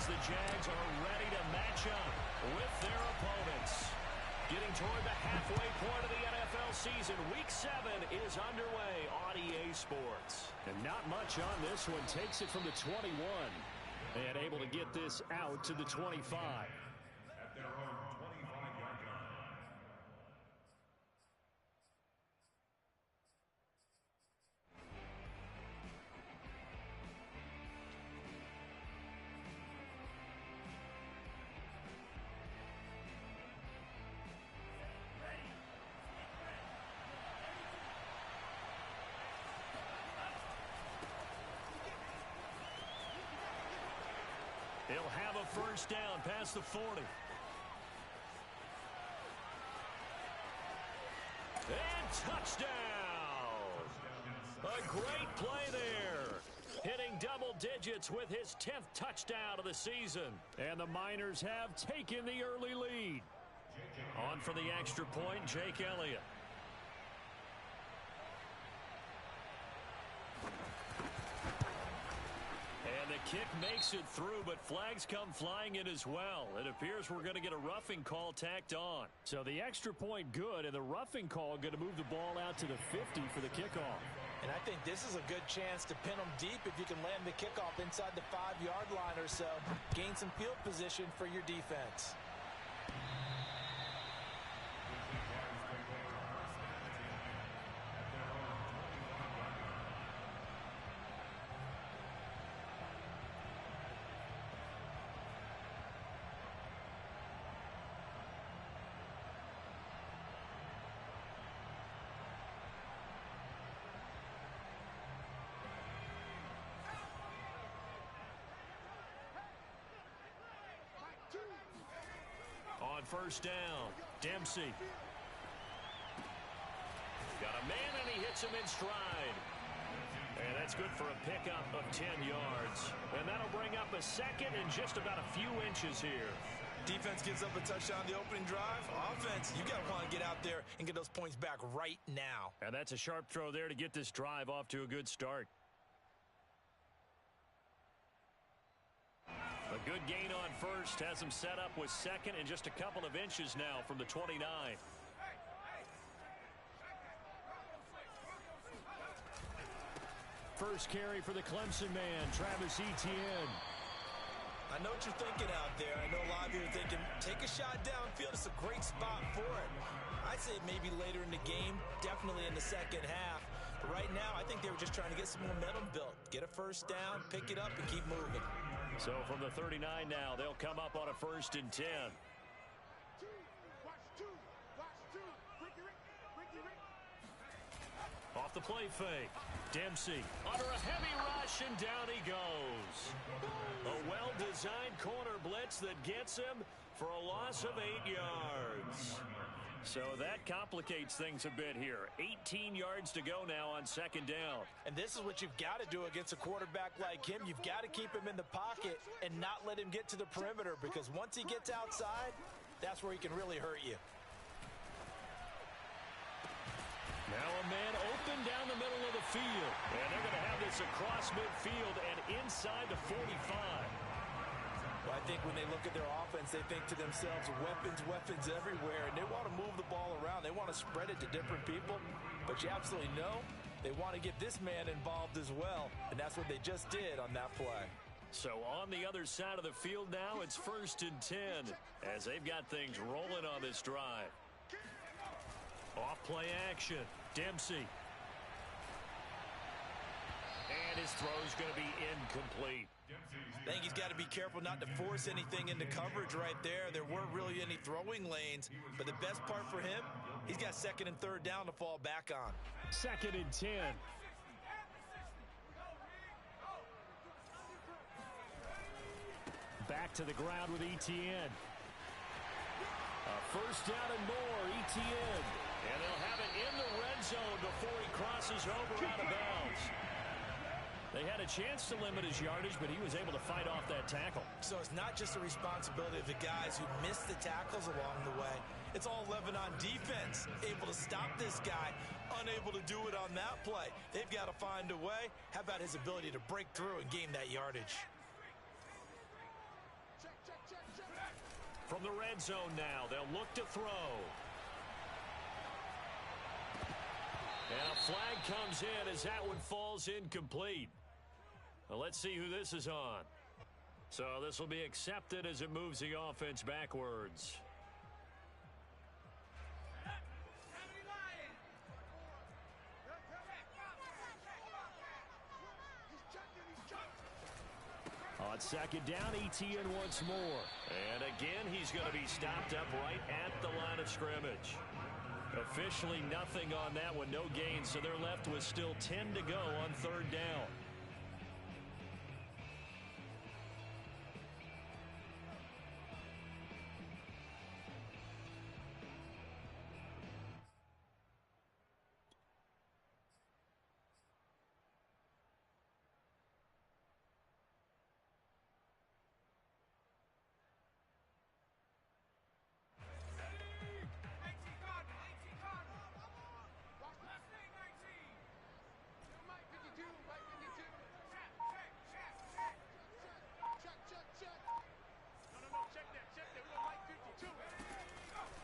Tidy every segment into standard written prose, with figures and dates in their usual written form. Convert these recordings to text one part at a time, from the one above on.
the Jags are ready to match up with their opponents. Getting toward the halfway point of the NFL season, Week 7 is underway on EA Sports. And not much on this one. Takes it from the 21 and able to get this out to the 25. At their own 25-yard line. He'll have a first down past the 40. And touchdown! A great play there. Hitting double digits with his 10th touchdown of the season. And the Miners have taken the early lead. On for the extra point, Jake Elliott. And the kick makes it through, but flags come flying in as well. It appears we're going to get a roughing call tacked on. So the extra point good, and the roughing call going to move the ball out to the 50 for the kickoff. And I think this is a good chance to pin them deep if you can land the kickoff inside the 5-yard line or so. Gain some field position for your defense. On first down, Dempsey. Got a man, and he hits him in stride. And that's good for a pickup of 10 yards. And that'll bring up a second and just about a few inches here. Defense gives up a touchdown the opening drive. Offense, you got to want to get out there and get those points back right now. And that's a sharp throw there to get this drive off to a good start. A good gain on first has him set up with second and just a couple of inches now from the 29. First carry for the Clemson man, Travis Etienne. I know what you're thinking out there. I know a lot of you are thinking, take a shot downfield. It's a great spot for it. I'd say maybe later in the game, definitely in the second half. But right now, I think they were just trying to get some momentum built. Get a first down, pick it up, and keep moving. So from the 39 now, they'll come up on a 1st and 10. Off the play fake. Dempsey under a heavy rush, and down he goes. A well-designed corner blitz that gets him for a loss of 8 yards. So that complicates things a bit here. 18 yards to go now on second down. And this is what you've got to do against a quarterback like him. You've got to keep him in the pocket and not let him get to the perimeter, because once he gets outside, that's where he can really hurt you. Now a man open down the middle of the field. And they're going to have this across midfield and inside the 45. Well, I think when they look at their offense, they think to themselves, weapons everywhere, and they want to move the ball around. They want to spread it to different people, but you absolutely know they want to get this man involved as well, and that's what they just did on that play. So on the other side of the field now, it's 1st and 10 as they've got things rolling on this drive. Off play action, Dempsey. And his throw's going to be incomplete. I think he's got to be careful not to force anything into coverage right there. There weren't really any throwing lanes, but the best part for him, he's got 2nd and 3rd down to fall back on. 2nd and 10. Back to the ground with Etienne. A first down and more, Etienne. And they'll have it in the red zone before he crosses over out of bounds. They had a chance to limit his yardage, but he was able to fight off that tackle. So it's not just the responsibility of the guys who missed the tackles along the way. It's all 11 on defense, able to stop this guy, unable to do it on that play. They've got to find a way. How about his ability to break through and gain that yardage? From the red zone now, they'll look to throw. And a flag comes in as that one falls incomplete. Well, let's see who this is on. So this will be accepted as it moves the offense backwards. On second down, ETN once more. And again, he's going to be stopped up right at the line of scrimmage. Officially nothing on that one, no gain, so they're left with still 10 to go on third down.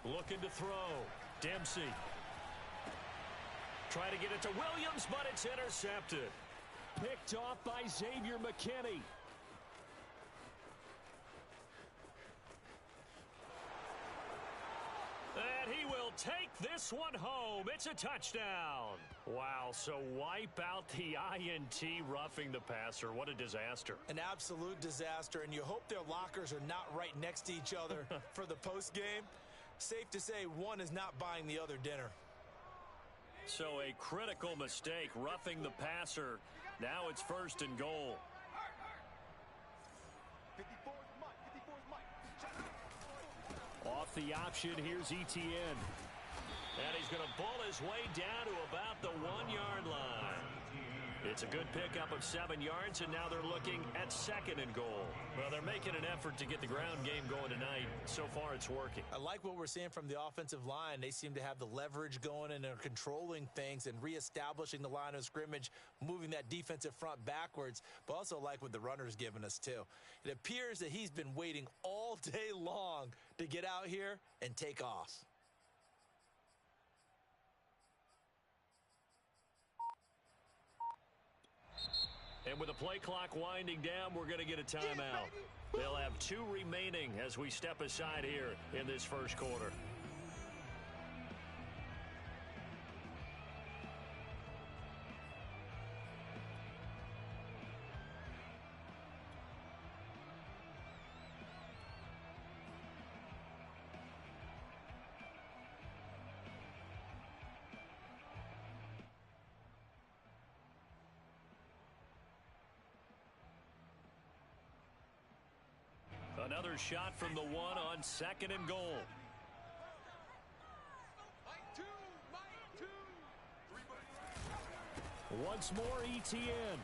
Looking to throw. Dempsey. Trying to get it to Williams, but it's intercepted. Picked off by Xavier McKinney. And he will take this one home. It's a touchdown. Wow, so wipe out the INT roughing the passer. What a disaster. An absolute disaster, and you hope their lockers are not right next to each other for the postgame. Safe to say one is not buying the other dinner. So a critical mistake, roughing the passer. Now it's first and goal. Off the option, here's ETN. And he's going to bull his way down to about the 1-yard line. It's a good pickup of 7 yards, and now they're looking at second and goal. Well, they're making an effort to get the ground game going tonight. So far, it's working. I like what we're seeing from the offensive line. They seem to have the leverage going and are controlling things and reestablishing the line of scrimmage, moving that defensive front backwards, but also like what the runner's giving us, too. It appears that he's been waiting all day long to get out here and take off. And with the play clock winding down, we're going to get a timeout. They'll have 2 remaining as we step aside here in this first quarter. Another shot from the 1 on second and goal. Once more, ETN.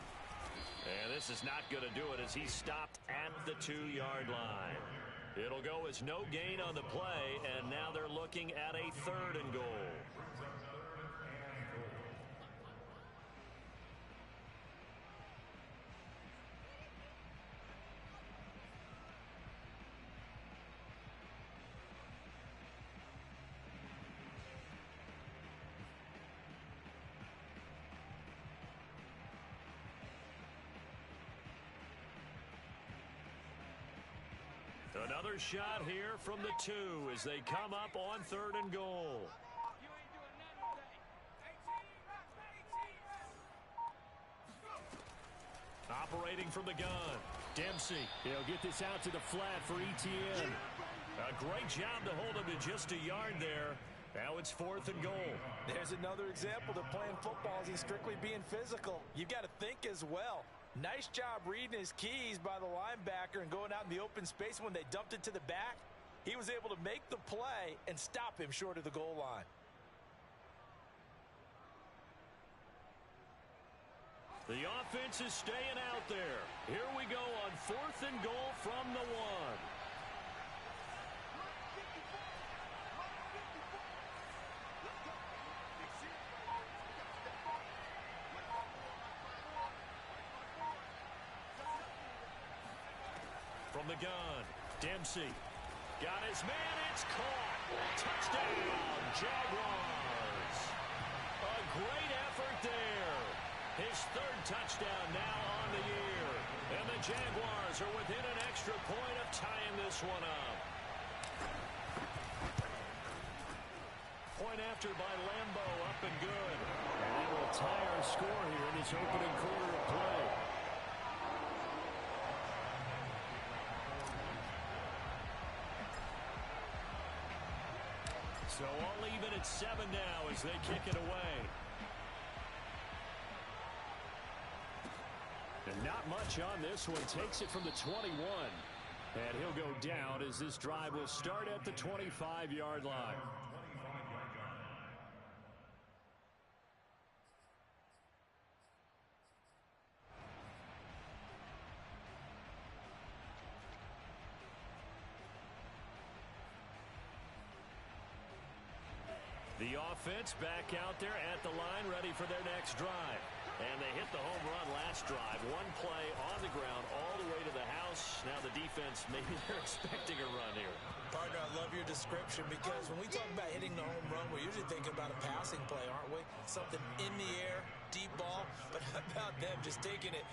And this is not going to do it as he's stopped at the 2-yard line. It'll go as no gain on the play, and now they're looking at a third and goal. Another shot here from the 2 as they come up on third and goal. Operating from the gun, Dempsey. He'll get this out to the flat for ETN. A great job to hold him to just a yard there. Now it's fourth and goal. There's another example that playing football isn't strictly being physical. You've got to think as well. Nice job reading his keys by the linebacker and going out in the open space. When they dumped it to the back, he was able to make the play and stop him short of the goal line. The offense is staying out there. Here we go on fourth and goal from the 1. From the gun, Dempsey. Got his man. It's caught. Touchdown, Jaguars. A great effort there. His third touchdown now on the year. And the Jaguars are within an extra point of tying this one up. Point after by Lambeau, up and good. And they will tie our score here in this opening quarter of play. So all even at 7 now as they kick it away. And not much on this one. Takes it from the 21. And he'll go down as this drive will start at the 25-yard line. The offense back out there at the line, ready for their next drive. And they hit the home run last drive. One play on the ground all the way to the house. Now the defense, maybe they're expecting a run here. Partner, I love your description because when we talk about hitting the home run, we're usually thinking about a passing play, aren't we? Something in the air, deep ball. But how about them just taking it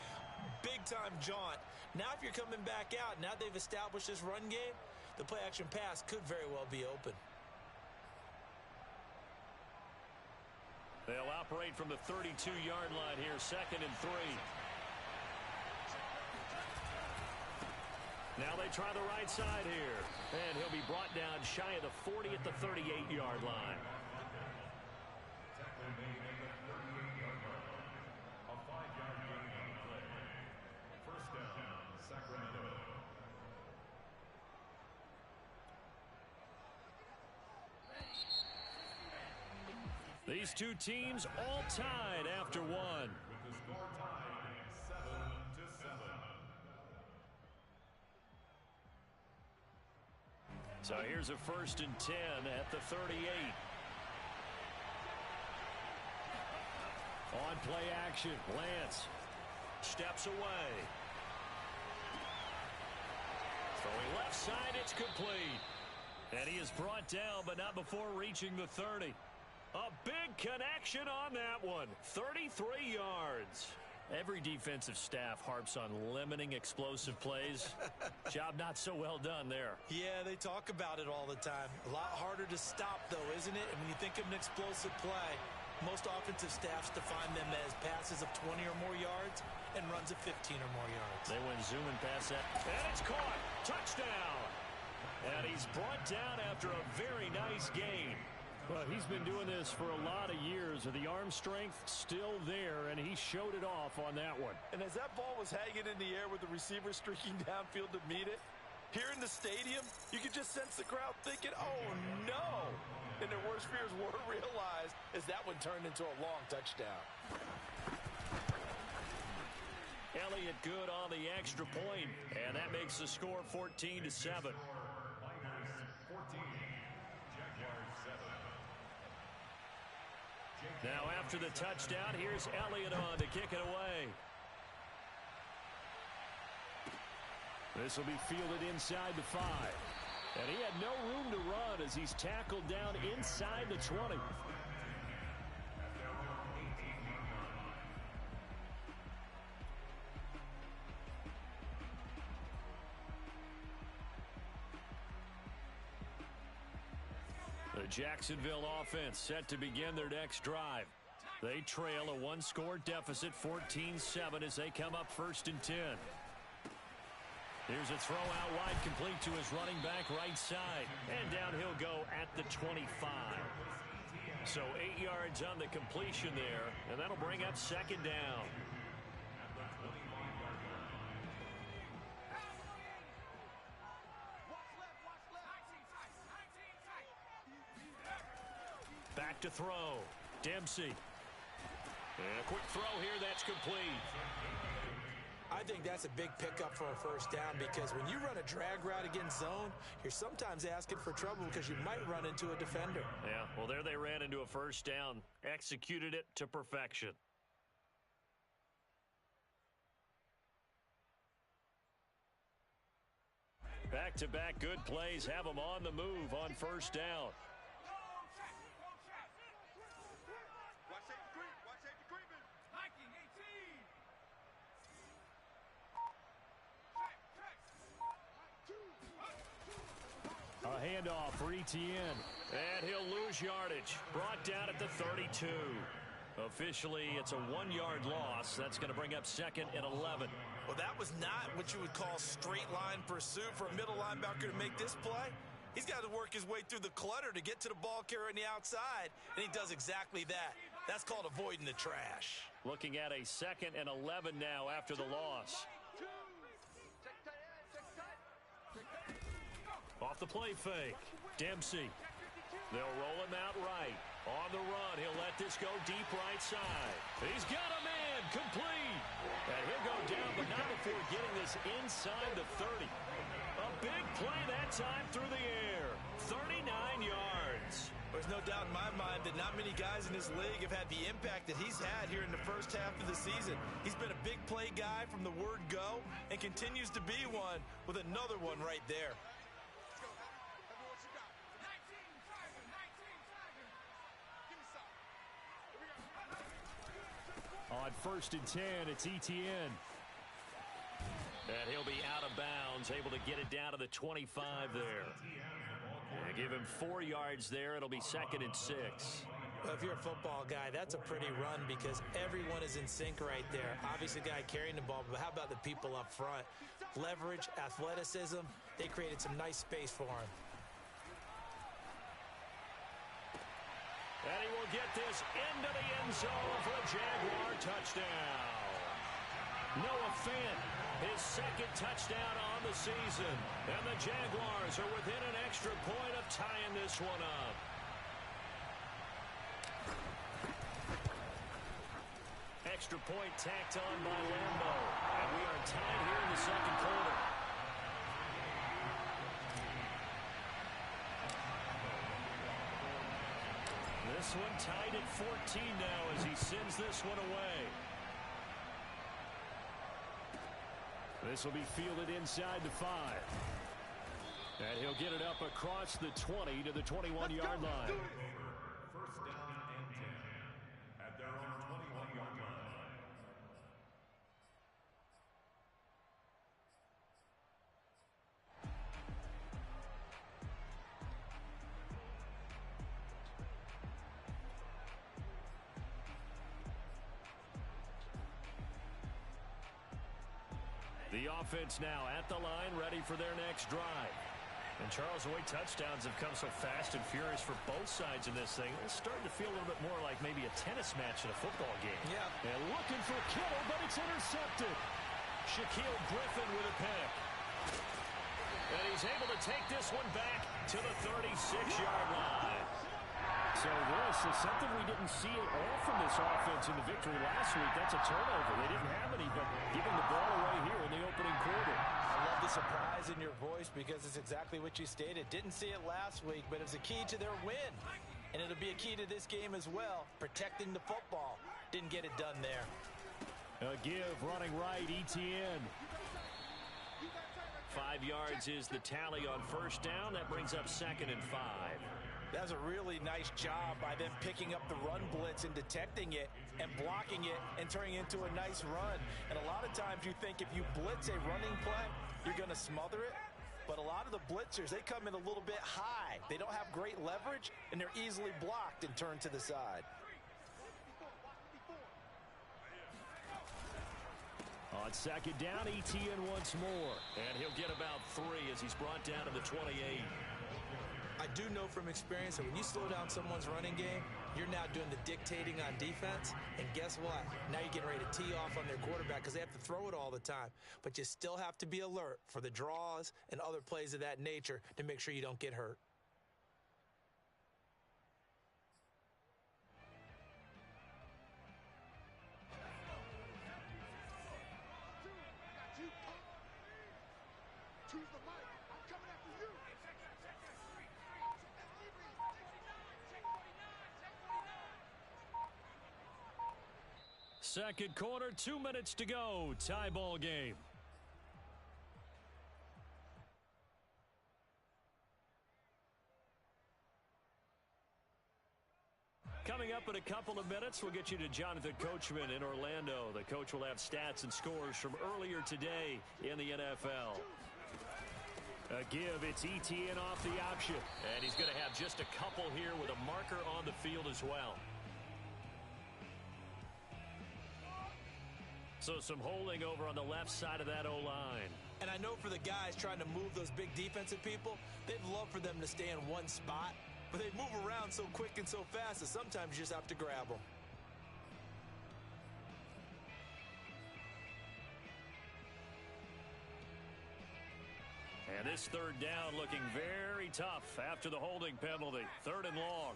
big-time jaunt? Now if you're coming back out, now they've established this run game, the play-action pass could very well be open. They'll operate from the 32-yard line here, 2nd and 3. Now they try the right side here. And he'll be brought down shy of the 40 at the 38-yard line. A 5-yard gain on the play. First down, Sacramento. These two teams all tied after one. With the score tied 7-7. So here's a 1st and 10 at the 38. On play action, Lance steps away. Throwing left side, it's complete. And he is brought down, but not before reaching the 30. A big connection on that one. 33 yards. Every defensive staff harps on limiting explosive plays. Job not so well done there. Yeah, they talk about it all the time. A lot harder to stop, though, isn't it? And when you think of an explosive play, most offensive staffs define them as passes of 20 or more yards and runs of 15 or more yards. They went zooming past that. And it's caught. Touchdown. And he's brought down after a very nice gain. Well, he's been doing this for a lot of years. The arm strength still there, and he showed it off on that one. And as that ball was hanging in the air with the receiver streaking downfield to meet it, here in the stadium, you could just sense the crowd thinking, oh, no. And their worst fears were realized as that one turned into a long touchdown. Elliott good on the extra point, and that makes the score 14-7. Now after the touchdown, here's Elliott on to kick it away. This will be fielded inside the 5. And he had no room to run as he's tackled down inside the 20. The Jacksonville offense set to begin their next drive. They trail a one-score deficit, 14-7, as they come up 1st and 10. Here's a throw out wide, complete to his running back right side. And down he'll go at the 25. So 8 yards on the completion there, and that'll bring up 2nd down. Back to throw. Dempsey. And a quick throw here, that's complete. I think that's a big pickup for a 1st down because when you run a drag route against zone, you're sometimes asking for trouble because you might run into a defender. Yeah, well, there they ran into a 1st down. Executed it to perfection. Back Back-to-back good plays have them on the move on first down. A handoff for Etienne. And he'll lose yardage. Brought down at the 32. Officially, it's a 1-yard loss. That's going to bring up 2nd and 11. Well, that was not what you would call straight line pursuit for a middle linebacker to make this play. He's got to work his way through the clutter to get to the ball carrier on the outside, and he does exactly that. That's called avoiding the trash. Looking at a 2nd and 11 now after the loss. Off the play fake. Dempsey. They'll roll him out right. On the run, he'll let this go deep right side. He's got a man. Complete. And he'll go down, but not before getting this inside the 30. A big play that time through the air. 39 yards. There's no doubt in my mind that not many guys in this league have had the impact that he's had here in the first half of the season. He's been a big play guy from the word go and continues to be one with another one right there. On 1st and 10, it's Etienne. And he'll be out of bounds, able to get it down to the 25 there. And give him 4 yards there. It'll be 2nd and 6. Well, if you're a football guy, that's a pretty run because everyone is in sync right there. Obviously, the guy carrying the ball, but how about the people up front? Leverage, athleticism, they created some nice space for him. And he will get this into the end zone for a Jaguar touchdown. Noah Fant, his 2nd touchdown on the season. And the Jaguars are within an extra point of tying this one up. Extra point tacked on by Lambo. And we are tied here in the 2nd quarter. This one tied at 14 now as he sends this one away. This will be fielded inside the 5. And he'll get it up across the 20 to the 21-yard line. First down and 10 at their own 21-yard line. The offense now at the line, ready for their next drive. And Charles, the way touchdowns have come so fast and furious for both sides in this thing, it's starting to feel a little bit more like maybe a tennis match in a football game. Yeah. And looking for Kittle, but it's intercepted. Shaquille Griffin with a pick. And he's able to take this one back to the 36-yard line. So this is something we didn't see at all from this offense in the victory last week. That's a turnover. They didn't have any, but giving the ball away here in the opening quarter. I love the surprise in your voice because it's exactly what you stated. Didn't see it last week, but it was a key to their win. And it'll be a key to this game as well, protecting the football. Didn't get it done there. A give running right, Etienne. 5 yards is the tally on first down. That brings up 2nd and 5. That was a really nice job by them picking up the run blitz and detecting it and blocking it and turning it into a nice run. And a lot of times you think if you blitz a running play, you're going to smother it. But a lot of the blitzers, they come in a little bit high. They don't have great leverage, and they're easily blocked and turned to the side. On 2nd down, Etienne once more. And he'll get about 3 as he's brought down to the 28. I do know from experience that when you slow down someone's running game, you're now doing the dictating on defense. And guess what? Now you're getting ready to tee off on their quarterback because they have to throw it all the time. But you still have to be alert for the draws and other plays of that nature to make sure you don't get hurt. Second quarter, 2 minutes to go. Tie ball game. Coming up in a couple of minutes, we'll get you to Jonathan Coachman in Orlando. The coach will have stats and scores from earlier today in the NFL. A give, it's ETN off the option. And he's going to have just a couple here with a marker on the field as well. So some holding over on the left side of that O-line. And I know for the guys trying to move those big defensive people, they'd love for them to stay in one spot. But they move around so quick and so fast that sometimes you just have to grab them. And this third down looking very tough after the holding penalty. 3rd and long.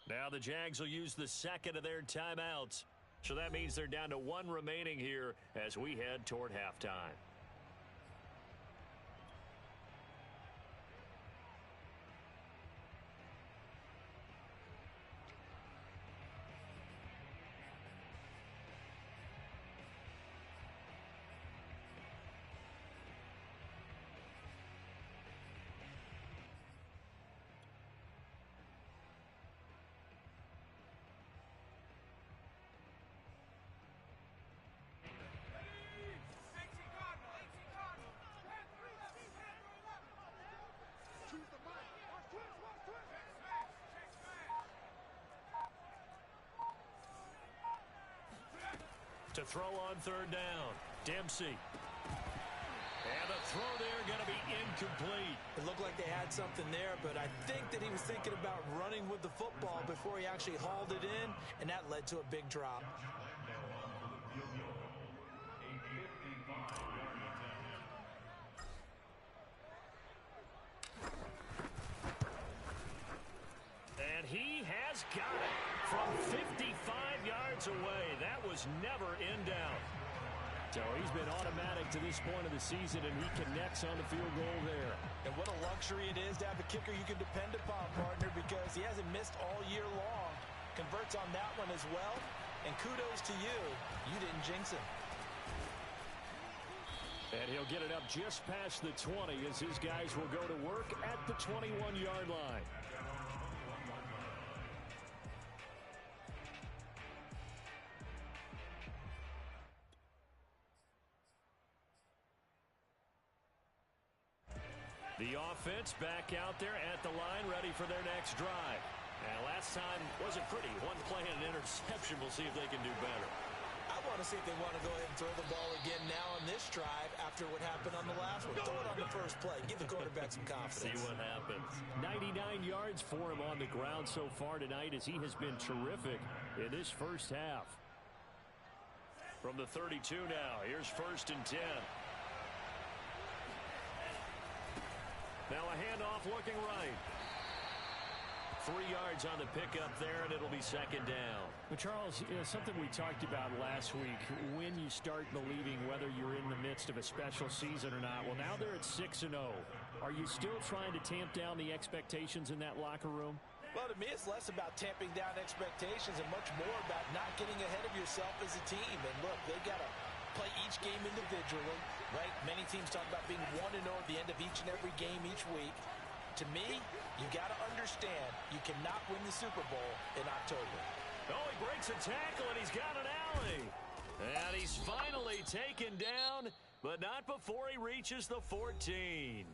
Now the Jags will use the second of their timeouts. So that means they're down to 1 remaining here as we head toward halftime. To throw on 3rd down, Dempsey. And the throw there going to be incomplete. It looked like they had something there, but I think that he was thinking about running with the football before he actually hauled it in, and that led to a big drop. And he has got it from 55 yards away. That was never in doubt. So he's been automatic to this point of the season, and he connects on the field goal there. And what a luxury it is to have a kicker you can depend upon, partner, because he hasn't missed all year long. Converts on that one as well. And kudos to you. You didn't jinx him. And he'll get it up just past the 20 as his guys will go to work at the 21-yard line. The offense back out there at the line, ready for their next drive. And last time wasn't pretty. 1 play and an interception. We'll see if they can do better. I want to see if they want to go ahead and throw the ball again now on this drive after what happened on the last one. Throw it on the first play. Give the quarterback some confidence. See what happens. 99 yards for him on the ground so far tonight as he has been terrific in this first half. From the 32 now, here's 1st and 10. Now a handoff looking right. 3 yards on the pickup there, and it'll be 2nd down. But Charles, something we talked about last week, when you start believing whether you're in the midst of a special season or not. Well, now they're at 6-0. Are you still trying to tamp down the expectations in that locker room? Well, to me, it's less about tamping down expectations and much more about not getting ahead of yourself as a team. And look, they got to play each game individually, right? Many teams talk about being 1-0 at the end of each and every game each week. To me, you got to understand you cannot win the Super Bowl in October. Oh, he breaks a tackle, and he's got an alley. And he's finally taken down, but not before he reaches the 14.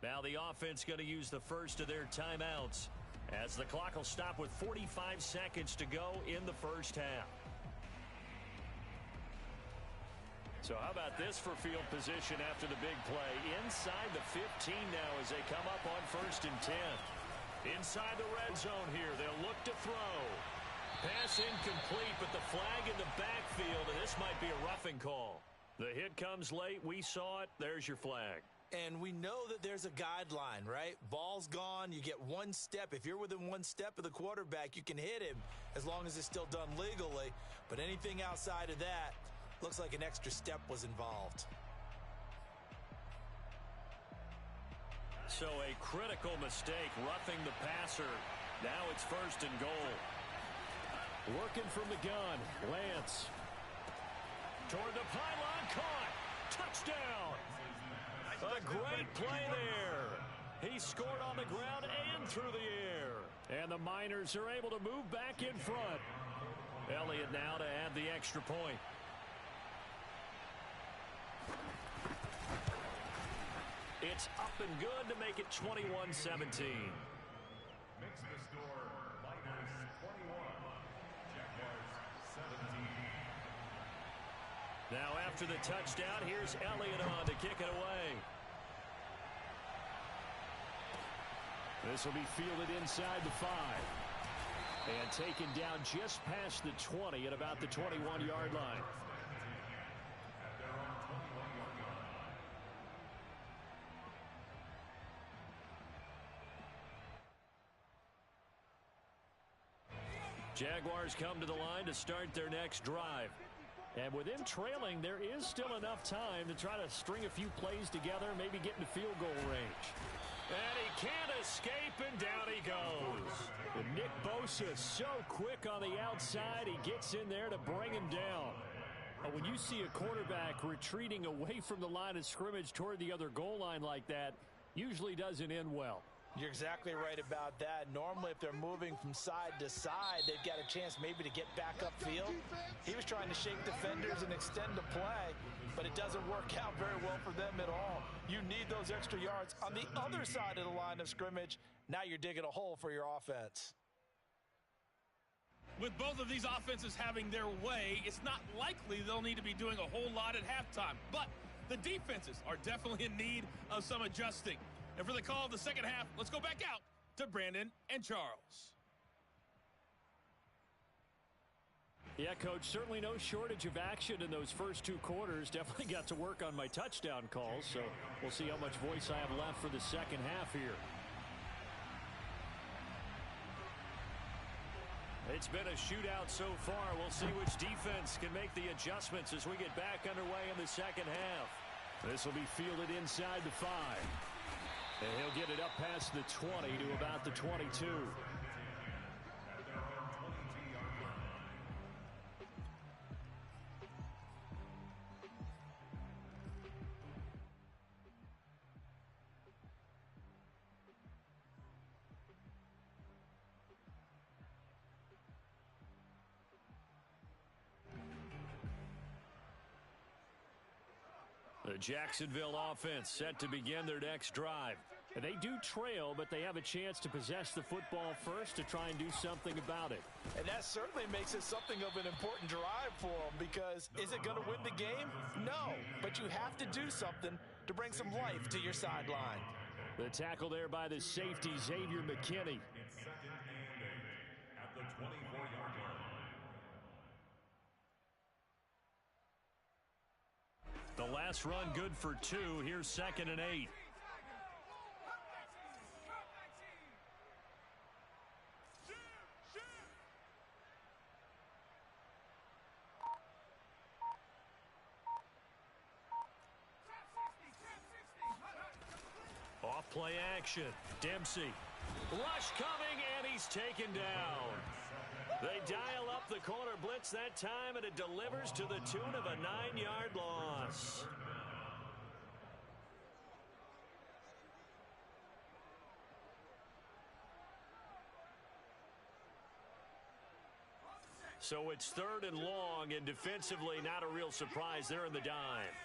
Now the offense going to use the first of their timeouts as the clock will stop with 45 seconds to go in the first half. So how about this for field position after the big play? Inside the 15 now as they come up on 1st and 10. Inside the red zone here, they'll look to throw. Pass incomplete, but the flag in the backfield, and this might be a roughing call. The hit comes late. We saw it. There's your flag. And we know that there's a guideline, right? Ball's gone. You get 1 step. If you're within 1 step of the quarterback, you can hit him as long as it's still done legally. But anything outside of that, looks like an extra step was involved. So a critical mistake, roughing the passer Now it's first and goal. Working from the gun, Lance. Toward the pylon, caught. Touchdown. A great play there. He scored on the ground and through the air. And the Miners are able to move back in front. Elliott now to add the extra point. It's up and good to make it 21-17. Makes the score Miners 21, Jaguars 17. Now after the touchdown, here's Elliott on to kick it away. This will be fielded inside the 5. And taken down just past the 20 at about the 21-yard line. At their own 21-yard line. Jaguars come to the line to start their next drive. And with them trailing, there is still enough time to try to string a few plays together, maybe get into field goal range. And he can't escape, and down he goes. And Nick Bosa so quick on the outside, he gets in there to bring him down. When you see a quarterback retreating away from the line of scrimmage toward the other goal line like that, usually doesn't end well. You're exactly right about that. Normally, if they're moving from side to side, they've got a chance maybe to get back upfield. He was trying to shake defenders and extend the play, but it doesn't work out very well for them at all. You need those extra yards on the other side of the line of scrimmage. Now you're digging a hole for your offense. With both of these offenses having their way, it's not likely they'll need to be doing a whole lot at halftime. But the defenses are definitely in need of some adjusting. And for the call of the second half, let's go back out to Brandon and Charles. Yeah, Coach, certainly no shortage of action in those first 2 quarters. Definitely got to work on my touchdown calls, so we'll see how much voice I have left for the second half here. It's been a shootout so far. We'll see which defense can make the adjustments as we get back underway in the second half. This will be fielded inside the 5. And he'll get it up past the 20 to about the 22. At their own 22-yard line. The Jacksonville offense set to begin their next drive. And they do trail, but they have a chance to possess the football first to try and do something about it. And that certainly makes it something of an important drive for them, because is it going to win the game? No, but you have to do something to bring some life to your sideline. The tackle there by the safety, Xavier McKinney. It's 2nd and 8 at the 24-yard line. The last run good for 2. Here's 2nd and 8. Off play action. Dempsey. Rush coming, and he's taken down. They dial up the corner blitz that time, and it delivers to the tune of a 9-yard loss. So it's 3rd and long, and defensively not a real surprise there in the dime.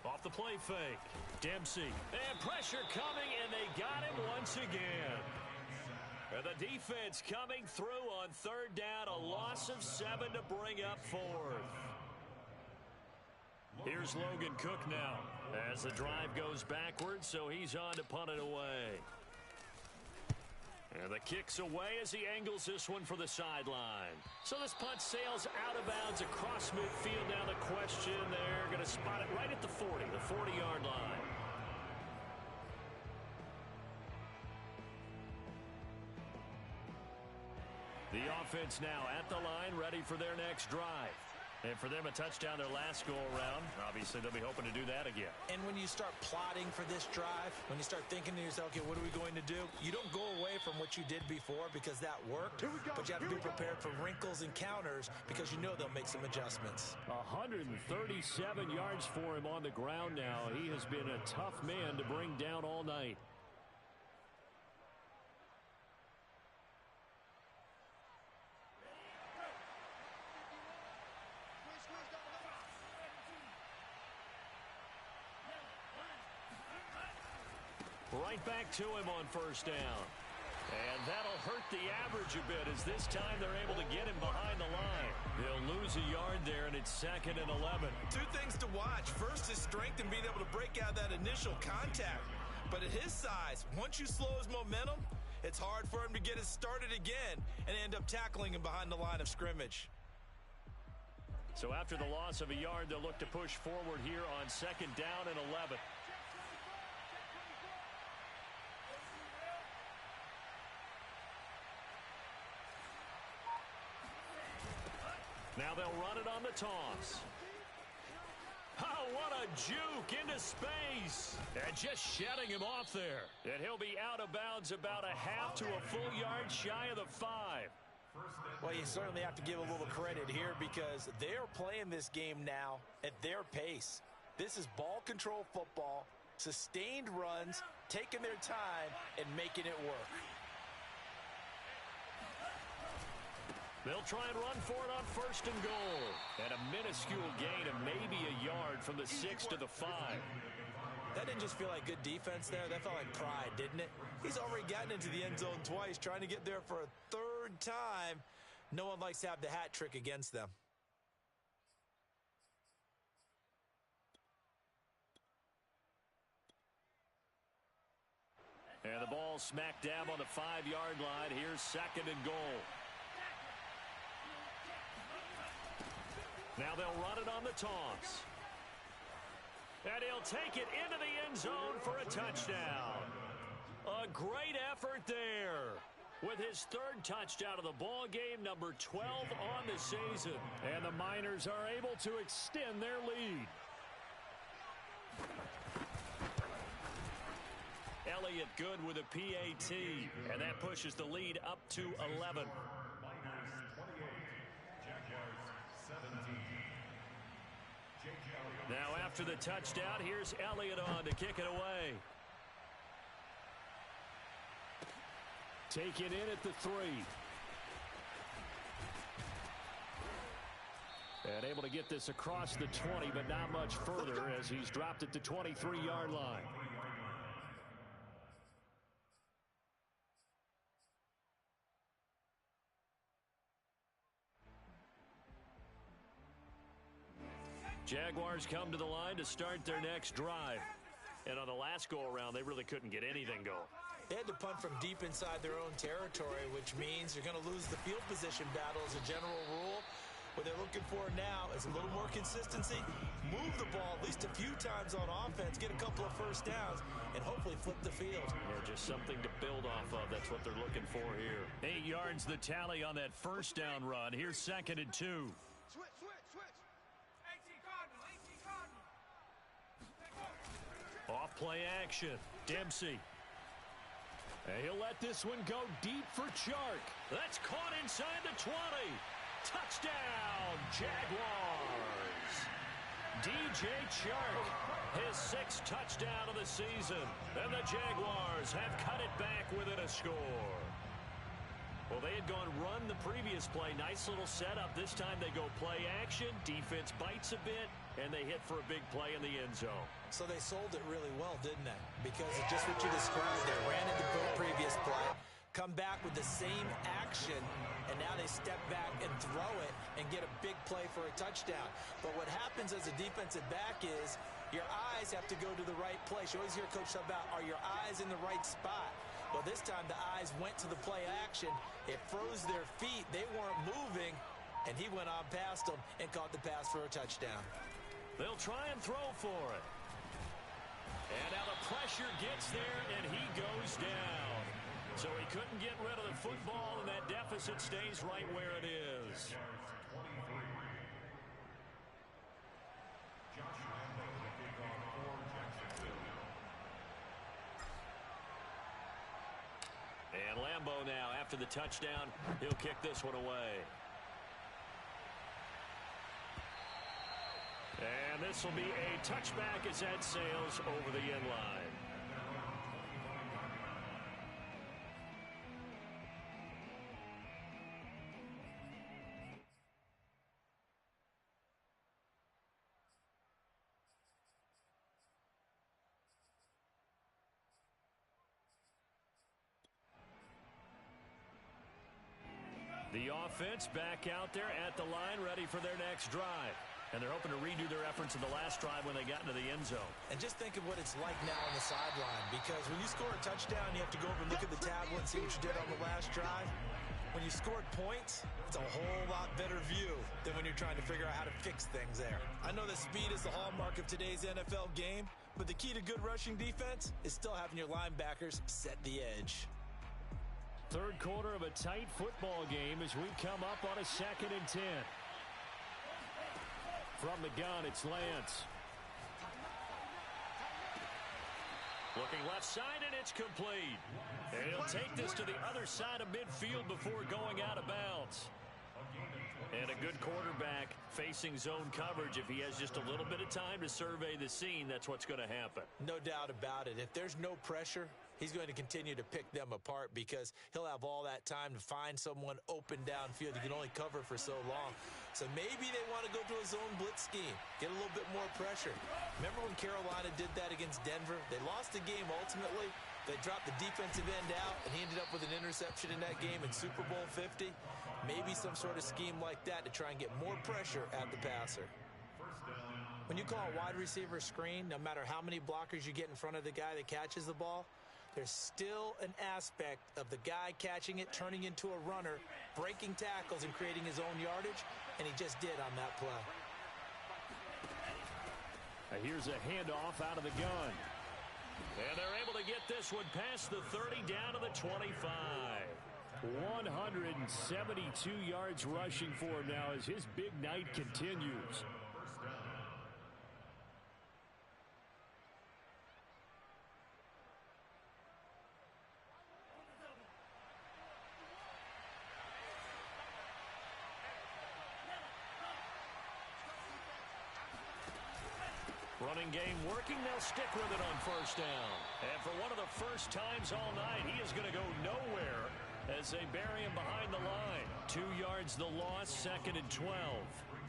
Off the play fake. Dempsey. And pressure coming, and they got him once again. And the defense coming through on 3rd down. A loss of 7 to bring up 4th. Here's Logan Cook now as the drive goes backwards, so he's on to punt it away. And the kick's away as he angles this one for the sideline. So this punt sails out of bounds across midfield. Now the question, they're going to spot it right at the 40, the 40-yard line. The offense now at the line, ready for their next drive. And for them, a touchdown their last go-around. Obviously, they'll be hoping to do that again. And when you start plotting for this drive, when you start thinking to yourself, okay, what are we going to do? You don't go away from what you did before because that worked, but you have to be prepared for wrinkles and counters because you know they'll make some adjustments. 137 yards for him on the ground now. He has been a tough man to bring down all night. Right back to him on first down. And that'll hurt the average a bit as this time they're able to get him behind the line. He'll lose a yard there, and it's 2nd and 11. Two things to watch. First, his strength and being able to break out that initial contact. But at his size, once you slow his momentum, it's hard for him to get it started again and end up tackling him behind the line of scrimmage. So after the loss of a yard, they'll look to push forward here on 2nd down and 11. Now they'll run it on the toss. Oh, what a juke into space. And just shutting him off there. And he'll be out of bounds about a half to a full yard shy of the 5. Well, you certainly have to give a little credit here because they're playing this game now at their pace. This is ball control football, sustained runs, taking their time, and making it work. They'll try and run for it on 1st and goal. And a minuscule gain of maybe a yard from the 6 to the 5. That didn't just feel like good defense there. That felt like pride, didn't it? He's already gotten into the end zone twice, trying to get there for a 3rd time. No one likes to have the hat trick against them. And the ball smack dab on the 5-yard line. Here's 2nd and goal. Now they'll run it on the toss. And he'll take it into the end zone for a touchdown. A great effort there. With his 3rd touchdown of the ball game, number 12 on the season. And the Miners are able to extend their lead. Elliott good with a PAT. And that pushes the lead up to 11. Now after the touchdown, here's Elliott on to kick it away. Taken in at the 3. And able to get this across the 20, but not much further as he's dropped at the 23-yard line. Jaguars come to the line to start their next drive. And on the last go-around, they really couldn't get anything going. They had to punt from deep inside their own territory, which means you're going to lose the field position battle as a general rule. What they're looking for now is a little more consistency, move the ball at least a few times on offense, get a couple of first downs, and hopefully flip the field. Yeah, just something to build off of. That's what they're looking for here. 8 yards the tally on that first down run. Here's 2nd and 2. Off play action. Dempsey. And he'll let this one go deep for Chark. That's caught inside the 20. Touchdown, Jaguars. DJ Chark, his 6th touchdown of the season. And the Jaguars have cut it back within a score. Well, they had gone run the previous play. Nice little setup. This time they go play action. Defense bites a bit, and they hit for a big play in the end zone. So they sold it really well, didn't they? Because it's just what you described. They ran into the previous play, come back with the same action, and now they step back and throw it and get a big play for a touchdown. But what happens as a defensive back is your eyes have to go to the right place. You always hear Coach talk about, are your eyes in the right spot? Well, this time the eyes went to the play action. It froze their feet. They weren't moving, and he went on past them and caught the pass for a touchdown. They'll try and throw for it. And now the pressure gets there, and he goes down. So he couldn't get rid of the football, and that definitely deficit stays right where it is. And Lambeau now, after the touchdown, he'll kick this one away. And this will be a touchback as that sails over the end line. The offense back out there at the line, ready for their next drive. And they're hoping to redo their efforts in the last drive when they got into the end zone. And just think of what it's like now on the sideline, because when you score a touchdown, you have to go over and look at the tablet and see what you did on the last drive. When you scored points, it's a whole lot better view than when you're trying to figure out how to fix things there. I know that speed is the hallmark of today's NFL game, but the key to good rushing defense is still having your linebackers set the edge. Third quarter of a tight football game as we come up on a 2nd and 10. From the gun, it's Lance. Looking left side, and it's complete. And he'll take this to the other side of midfield before going out of bounds. And a good quarterback facing zone coverage. If he has just a little bit of time to survey the scene, that's what's going to happen. No doubt about it. If there's no pressure, he's going to continue to pick them apart because he'll have all that time to find someone open downfield. He can only cover for so long. So maybe they want to go to a zone blitz scheme, get a little bit more pressure. Remember when Carolina did that against Denver? They lost the game ultimately. They dropped the defensive end out, and he ended up with an interception in that game in Super Bowl 50. Maybe some sort of scheme like that to try and get more pressure at the passer. When you call a wide receiver screen, no matter how many blockers you get in front of the guy that catches the ball, there's still an aspect of the guy catching it, turning into a runner, breaking tackles and creating his own yardage, and he just did on that play. Here's a handoff out of the gun. And they're able to get this one past the 30 down to the 25. 172 yards rushing for him now as his big night continues. Running game working. They'll stick with it on first down. And for one of the first times all night, he is going to go nowhere as they bury him behind the line. 2 yards the loss, 2nd and 12.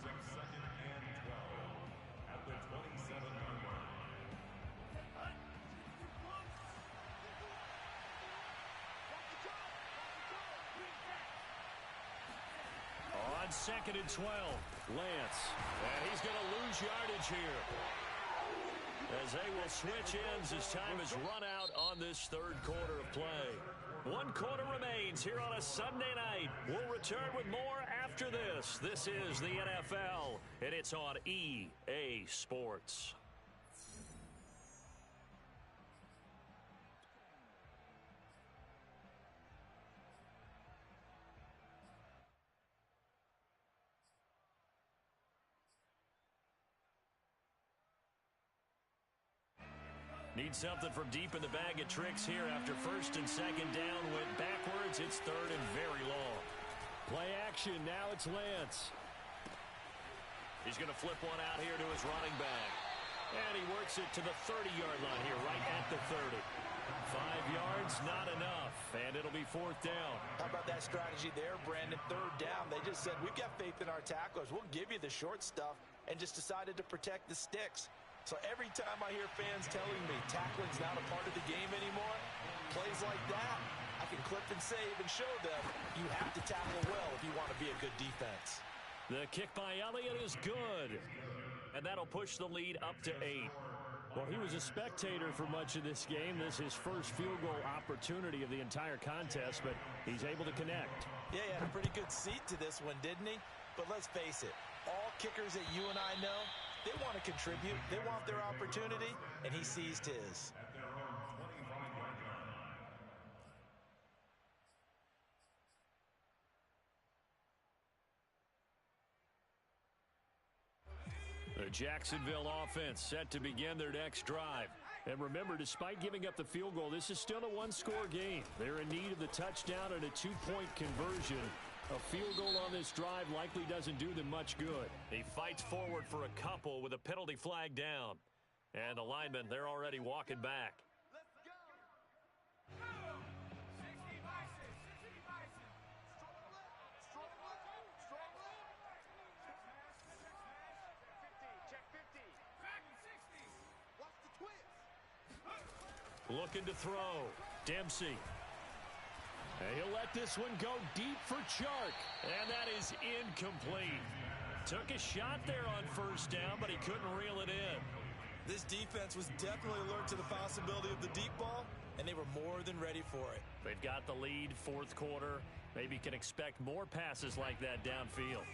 Brings up 2nd and 12 at the 27-yard line. On 2nd and 12, Lance. And he's going to lose yardage here, as they will switch ends as time has run out on this third quarter of play. 1 quarter remains here on a Sunday night. We'll return with more after this. This is the NFL, and it's on EA Sports. Need something from deep in the bag of tricks here after 1st and 2nd down. Went backwards. It's 3rd and very long. Play action. Now it's Lance. He's going to flip one out here to his running back. And he works it to the 30-yard line here, right at the 30. 5 yards, not enough. And it'll be 4th down. How about that strategy there, Brandon? 3rd down. They just said, we've got faith in our tacklers. We'll give you the short stuff, and just decided to protect the sticks. So every time I hear fans telling me tackling's not a part of the game anymore, plays like that, I can clip and save and show them you have to tackle well if you want to be a good defense. The kick by Elliott is good. And that'll push the lead up to 8. Well, he was a spectator for much of this game. This is his first field goal opportunity of the entire contest, but he's able to connect. Yeah, he had a pretty good seat to this one, didn't he? But let's face it, all kickers that you and I know, they want to contribute. They want their opportunity, and he seized his. At their own 25-yard line. The Jacksonville offense set to begin their next drive. And remember, despite giving up the field goal, this is still a one-score game. They're in need of the touchdown and a two-point conversion. A field goal on this drive likely doesn't do them much good. He fights forward for a couple with a penalty flag down. And the linemen, they're already walking back. Looking to throw. Dempsey. And he'll let this one go deep for Chark. And that is incomplete. Took a shot there on first down, but he couldn't reel it in. This defense was definitely alert to the possibility of the deep ball, and they were more than ready for it. They've got the lead, fourth quarter. Maybe can expect more passes like that downfield.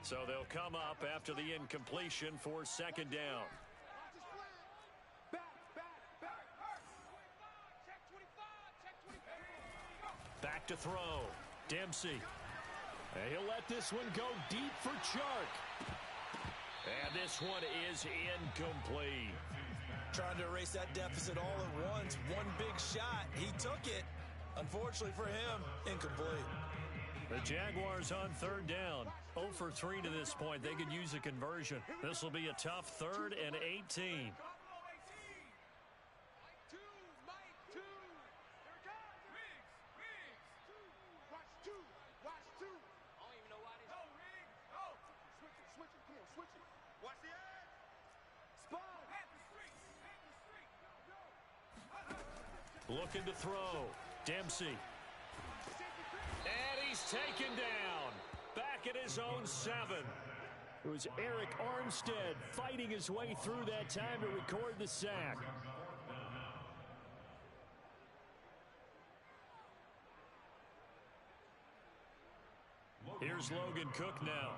So they'll come up after the incompletion for second down. Back to throw. Dempsey. And he'll let this one go deep for Chark. And this one is incomplete. Trying to erase that deficit all at once. One big shot. He took it. Unfortunately for him, incomplete. The Jaguars on third down. 0 for 3 to this point. They could use a conversion. This will be a tough 3rd and 18. Looking to throw. Dempsey. And he's taken down. Back at his own 7. It was Eric Armstead fighting his way through that time to record the sack. Here's Logan Cook now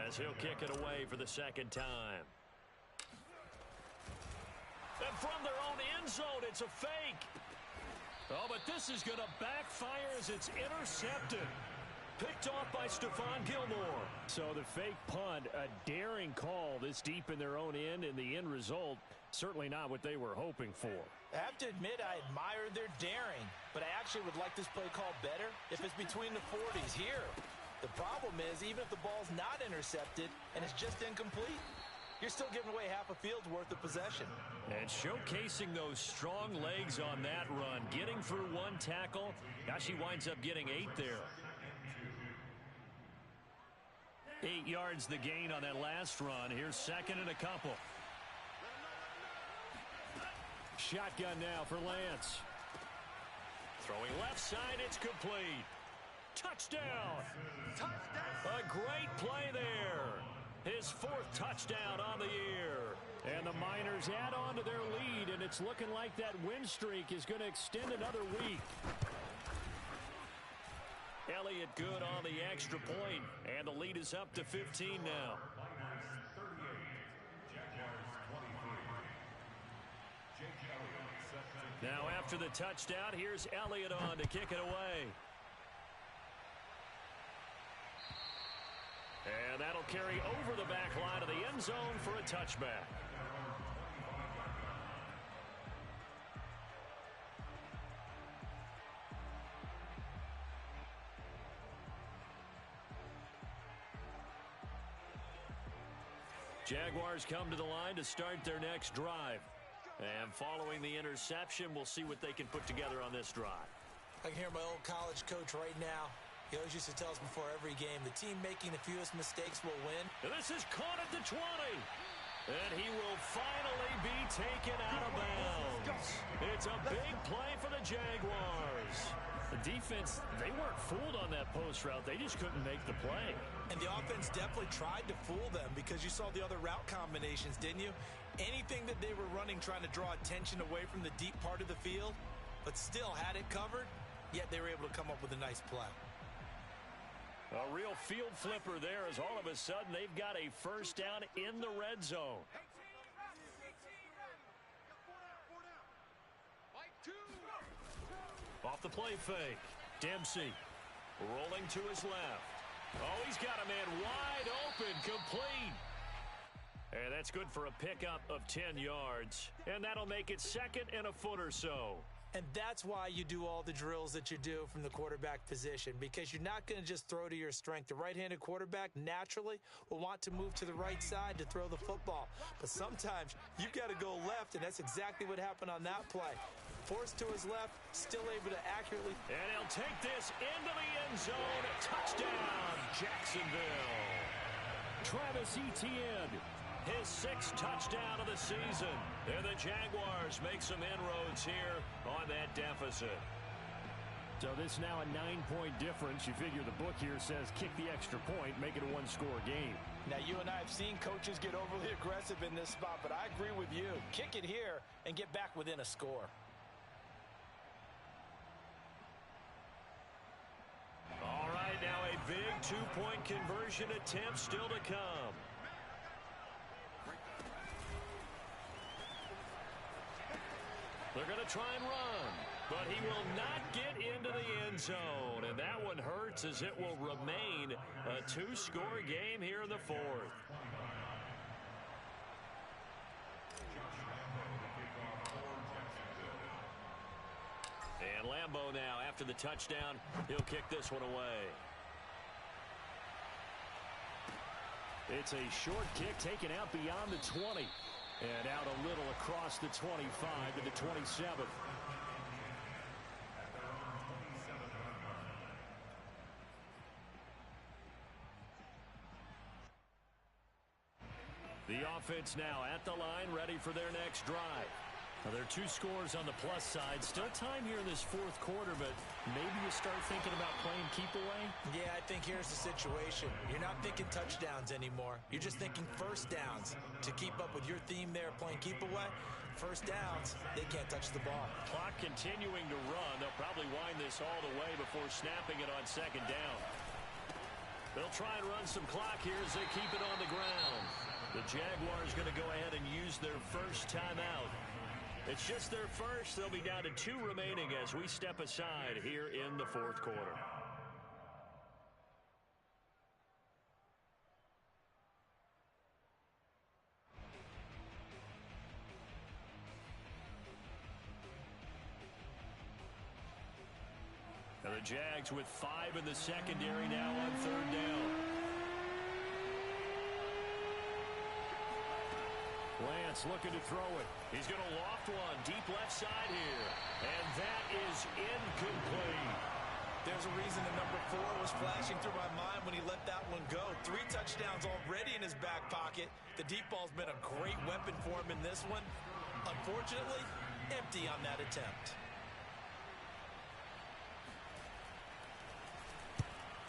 as he'll kick it away for the second time. And from their own end zone, it's a fake. Oh, but this is going to backfire as it's intercepted. Picked off by Stephon Gilmore. So the fake punt, a daring call this deep in their own end, and the end result, certainly not what they were hoping for. I have to admit, I admire their daring, but I actually would like this play called better if it's between the 40s here. The problem is, even if the ball's not intercepted and it's just incomplete, you're still giving away half a field's worth of possession. And showcasing those strong legs on that run, getting through one tackle. Gosh, he winds up getting 8 there. 8 yards the gain on that last run. Here's second and a couple. Shotgun now for Lance. Throwing left side, it's complete. Touchdown! A great play there. His 4th touchdown on the year. And the Miners add on to their lead, and it's looking like that win streak is going to extend another week. Elliott good on the extra point, and the lead is up to 15 now. Now after the touchdown, here's Elliott on to kick it away. And that'll carry over the back line of the end zone for a touchback. Jaguars come to the line to start their next drive. And following the interception, we'll see what they can put together on this drive. I can hear my old college coach right now. He always used to tell us before every game, the team making the fewest mistakes will win. And this is caught at the 20. And he will finally be taken out of bounds. It's a big play for the Jaguars. The defense, they weren't fooled on that post route. They just couldn't make the play. And the offense definitely tried to fool them because you saw the other route combinations, didn't you? Anything that they were running trying to draw attention away from the deep part of the field, but still had it covered, yet they were able to come up with a nice play. A real field flipper there as all of a sudden they've got a first down in the red zone. Off the play fake. Dempsey rolling to his left. Oh, he's got a man wide open, complete. And that's good for a pickup of 10 yards. And that'll make it 2nd and a foot or so. And that's why you do all the drills that you do from the quarterback position, because you're not going to just throw to your strength. The right-handed quarterback naturally will want to move to the right side to throw the football. But sometimes you've got to go left, and that's exactly what happened on that play. Forced to his left, still able to accurately. And he'll take this into the end zone. Touchdown, Jacksonville. Travis Etienne, his 6th touchdown of the season. And the Jaguars make some inroads here on that deficit. So this now a 9-point difference. You figure the book here says kick the extra point, make it a 1-score game. Now, you and I have seen coaches get overly aggressive in this spot, but I agree with you. Kick it here and get back within a score. All right, now a big 2-point conversion attempt still to come. They're going to try and run, but he will not get into the end zone. And that one hurts, as it will remain a 2-score game here in the 4th. And Lambeau now, after the touchdown, he'll kick this one away. It's a short kick taken out beyond the 20. And out a little across the 25 to the 27. The offense now at the line, ready for their next drive. Now, there are 2 scores on the plus side. Still time here in this 4th quarter, but maybe you start thinking about playing keep away? Yeah, I think here's the situation. You're not thinking touchdowns anymore. You're just thinking first downs. To keep up with your theme there, playing keep away, first downs, they can't touch the ball. Clock continuing to run. They'll probably wind this all the way before snapping it on 2nd down. They'll try and run some clock here as they keep it on the ground. The Jaguars going to go ahead and use their first timeout. It's just their first. They'll be down to 2 remaining as we step aside here in the 4th quarter. Now the Jags with 5 in the secondary now on 3rd down. Lance looking to throw it. He's going to loft one deep left side here. And that is incomplete. There's a reason the number 4 was flashing through my mind when he let that one go. 3 touchdowns already in his back pocket. The deep ball's been a great weapon for him in this one. Unfortunately, empty on that attempt.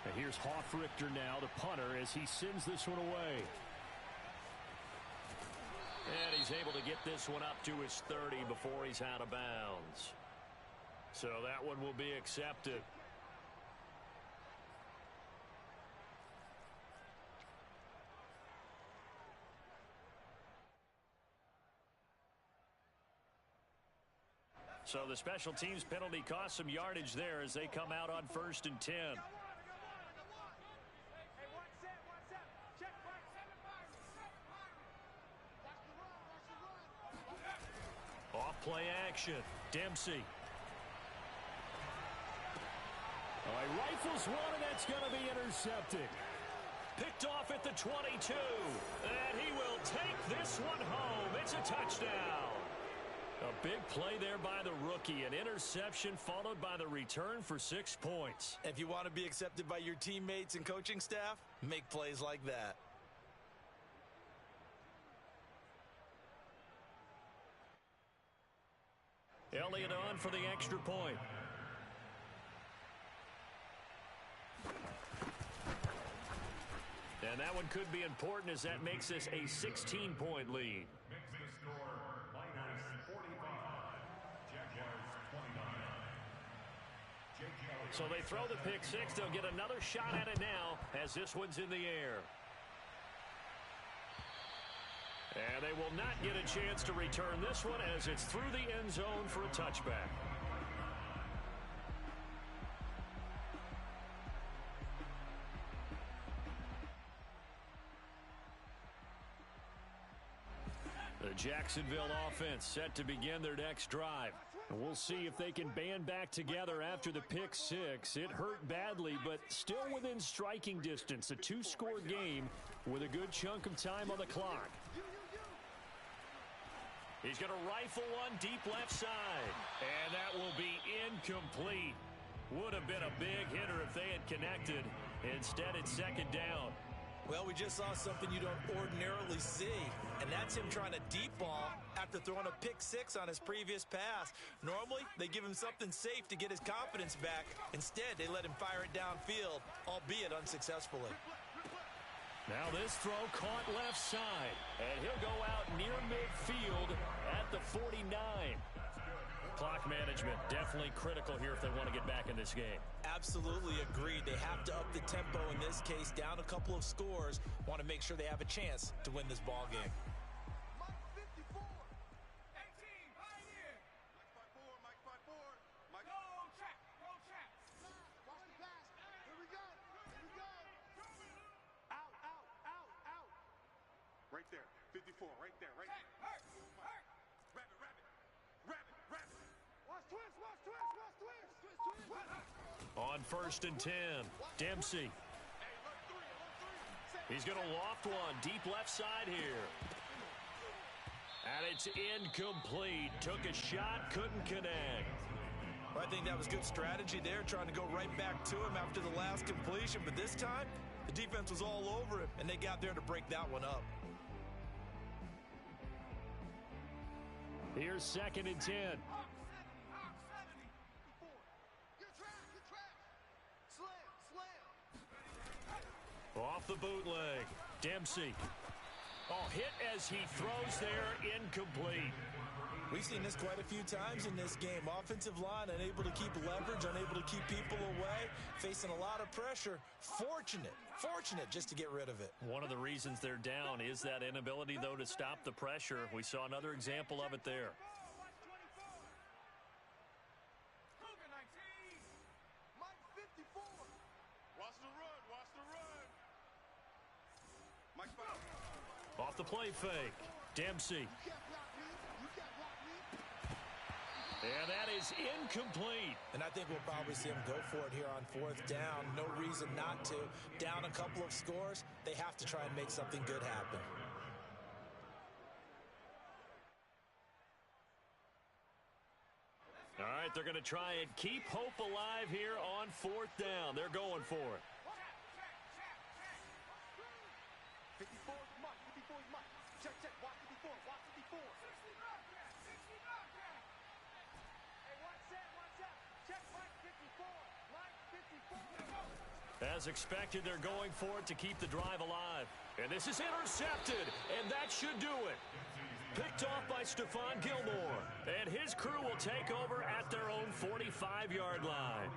And here's Hoffrichter now, the punter, as he sends this one away. And he's able to get this one up to his 30 before he's out of bounds. So that one will be accepted. So the special teams penalty cost some yardage there as they come out on 1st and 10. Off-play action. Dempsey. Oh, he rifles one, and that's going to be intercepted. Picked off at the 22. And he will take this one home. It's a touchdown. A big play there by the rookie. An interception followed by the return for 6 points. If you want to be accepted by your teammates and coaching staff, make plays like that. Elliott on for the extra point. And that one could be important as that makes this a 16-point lead. Makes the score -45. Jaguars 29. So they throw the pick 6. They'll get another shot at it now as this one's in the air. And they will not get a chance to return this one as it's through the end zone for a touchback. The Jacksonville offense set to begin their next drive. And we'll see if they can band back together after the pick six. It hurt badly, but still within striking distance. A two-score game with a good chunk of time on the clock. He's going to rifle one deep left side. And that will be incomplete. Would have been a big hitter if they had connected. Instead, it's second down. Well, we just saw something you don't ordinarily see, and that's him trying to deep ball after throwing a pick six on his previous pass. Normally, they give him something safe to get his confidence back. Instead, they let him fire it downfield, albeit unsuccessfully. Now this throw caught left side, and he'll go out near midfield at the 49. Clock management definitely critical here if they want to get back in this game. Absolutely agreed. They have to up the tempo in this case, down a couple of scores. Want to make sure they have a chance to win this ball game. Right there, 54, right there, right there. Rabbit. Watch twist. On 1st and 10, Dempsey. He's going to loft one deep left side here. And it's incomplete. Took a shot, couldn't connect. Well, I think that was good strategy there, trying to go right back to him after the last completion. But this time, the defense was all over him, and they got there to break that one up. Here's 2nd and 10. Off the bootleg. Dempsey. Oh, hit as he throws there, incomplete. We've seen this quite a few times in this game. Offensive line unable to keep leverage, unable to keep people away, facing a lot of pressure. Fortunate just to get rid of it. One of the reasons they're down is that inability, though, to stop the pressure. We saw another example of it there. Off the play fake. Dempsey. And that is incomplete. And I think we'll probably see him go for it here on 4th down. No reason not to. Down a couple of scores, they have to try and make something good happen. All right, they're going to try and keep hope alive here on 4th down. They're going for it. 54 is Mike. Check. Watch 54. Hey, watch that. Check Mike 54. As expected, they're going for it to keep the drive alive. And this is intercepted, and that should do it. Picked off by Stephon Gilmore. And his crew will take over at their own 45-yard line.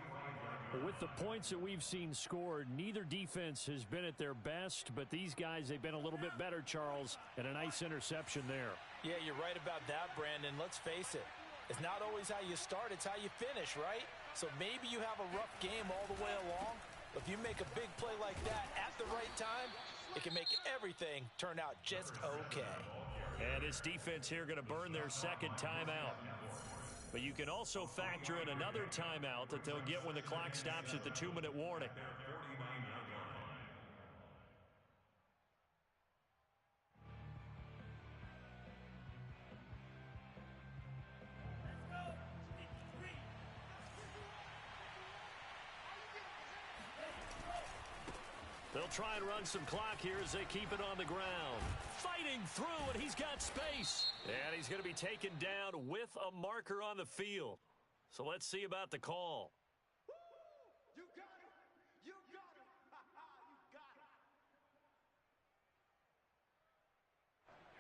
With the points that we've seen scored, neither defense has been at their best, but these guys, they've been a little bit better, Charles, and a nice interception there. Yeah, you're right about that, Brandon. Let's face it. It's not always how you start, it's how you finish, right? So maybe you have a rough game all the way along. But if you make a big play like that at the right time, it can make everything turn out just okay. And this defense here going to burn their second timeout. But you can also factor in another timeout that they'll get when the clock stops at the 2-minute warning. They'll try and run some clock here as they keep it on the ground. Fighting through, and he's got space. And he's going to be taken down with a marker on the field. So let's see about the call. You got it. You got it. You got it.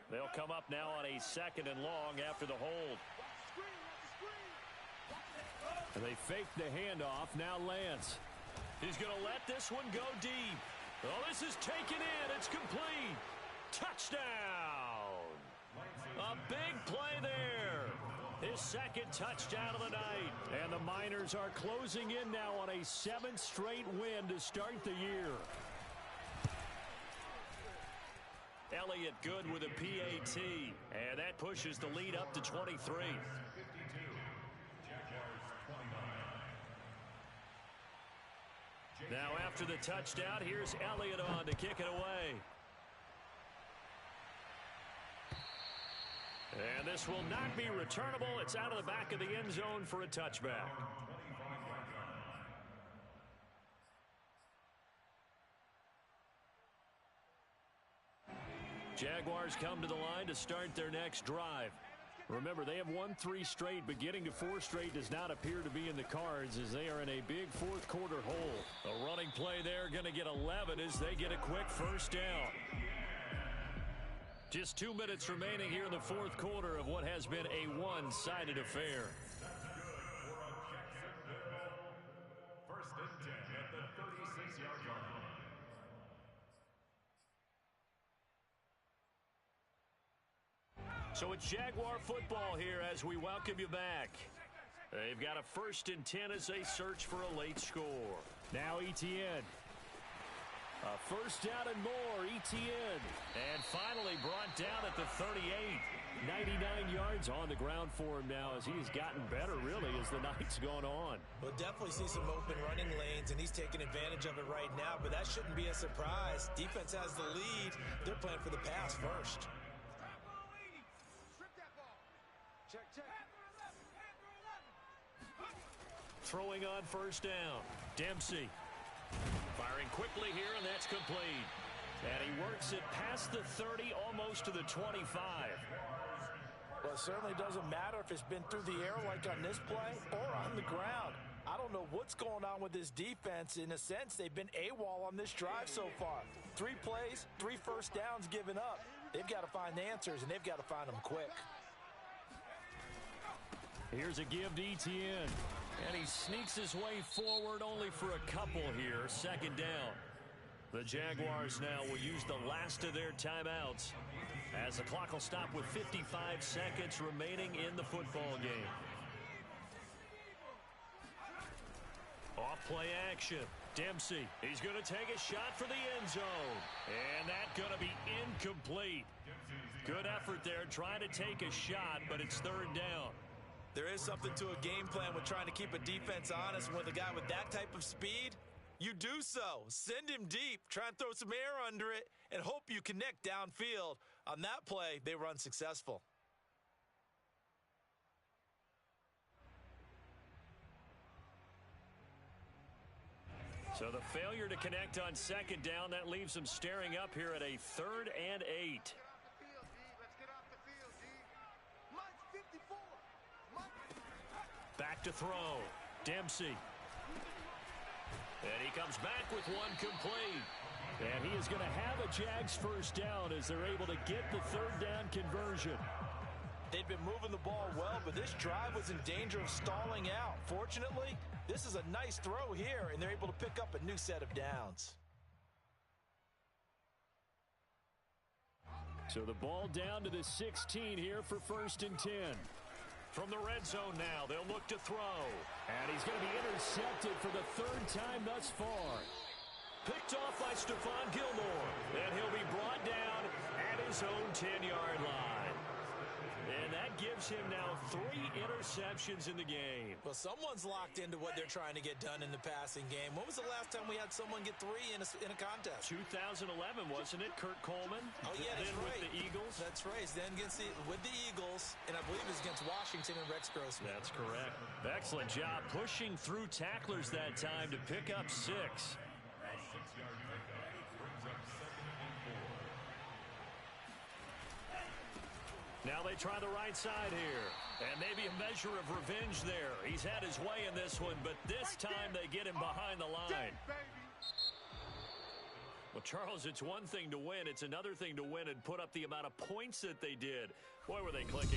They'll come up now on a 2nd and long after the hold. And they fake the handoff. Now Lance. He's going to let this one go deep. Oh, this is taken in. It's complete. Touchdown. A big play there. His 2nd touchdown of the night. And the Miners are closing in now on a 7th straight win to start the year. And Elliott good with a PAT. And that pushes the lead up to 23. Now after the touchdown, here's Elliott on to kick it away. And this will not be returnable. It's out of the back of the end zone for a touchback. Jaguars come to the line to start their next drive. Remember, they have won 3 straight, but getting to 4 straight does not appear to be in the cards as they are in a big fourth quarter hole. A running play there going to get 11 as they get a quick first down. Just 2 minutes remaining here in the fourth quarter of what has been a one-sided affair. First and 10 at the 36-yard line. So it's Jaguar football here as we welcome you back. They've got a first and 10 as they search for a late score. Now Etienne. A first down and more, Etienne. And finally brought down at the 38. 99 yards on the ground for him now as he's gotten better, really, as the night's gone on. We'll definitely see some open running lanes, and he's taking advantage of it right now, but that shouldn't be a surprise. Defense has the lead. They're playing for the pass first. Throwing on first down. Dempsey. Firing quickly here, and that's complete. And he works it past the 30, almost to the 25. Well, it certainly doesn't matter if it's been through the air like on this play or on the ground. I don't know what's going on with this defense. In a sense, they've been AWOL on this drive so far. 3 plays, 3 first downs given up. They've got to find the answers, and they've got to find them quick. Here's a give to Etienne. And he sneaks his way forward only for a couple here. Second down. The Jaguars now will use the last of their timeouts as the clock will stop with 55 seconds remaining in the football game. Off play action. Dempsey. He's going to take a shot for the end zone. And that's going to be incomplete. Good effort there trying to take a shot, but it's third down. There is something to a game plan with trying to keep a defense honest. With a guy with that type of speed, you do so. Send him deep, try and throw some air under it, and hope you connect downfield. On that play, they were unsuccessful. So the failure to connect on second down, that leaves them staring up here at a 3rd and 8. Back to throw. Dempsey. And he comes back with one complete. And he is going to have a Jags first down as they're able to get the third down conversion. They've been moving the ball well, but this drive was in danger of stalling out. Fortunately, this is a nice throw here, and they're able to pick up a new set of downs. So the ball down to the 16 here for first and 10. From the red zone now, they'll look to throw. And he's going to be intercepted for the 3rd time thus far. Picked off by Stephon Gilmore. And he'll be brought down at his own 10-yard line. And that gives him now 3 interceptions in the game. Well, someone's locked into what they're trying to get done in the passing game. When was the last time we had someone get 3 in a contest? 2011, wasn't it? Kurt Coleman. Oh, yeah, that's then right. With the Eagles. That's right. Then with the Eagles, and I believe it was against Washington and Rex Grossman. That's correct. Excellent job pushing through tacklers that time to pick up 6. Now they try the right side here. And maybe a measure of revenge there. He's had his way in this one, but this time they get him behind the line. Well, Charles, it's one thing to win. It's another thing to win and put up the amount of points that they did. Boy, were they clicking.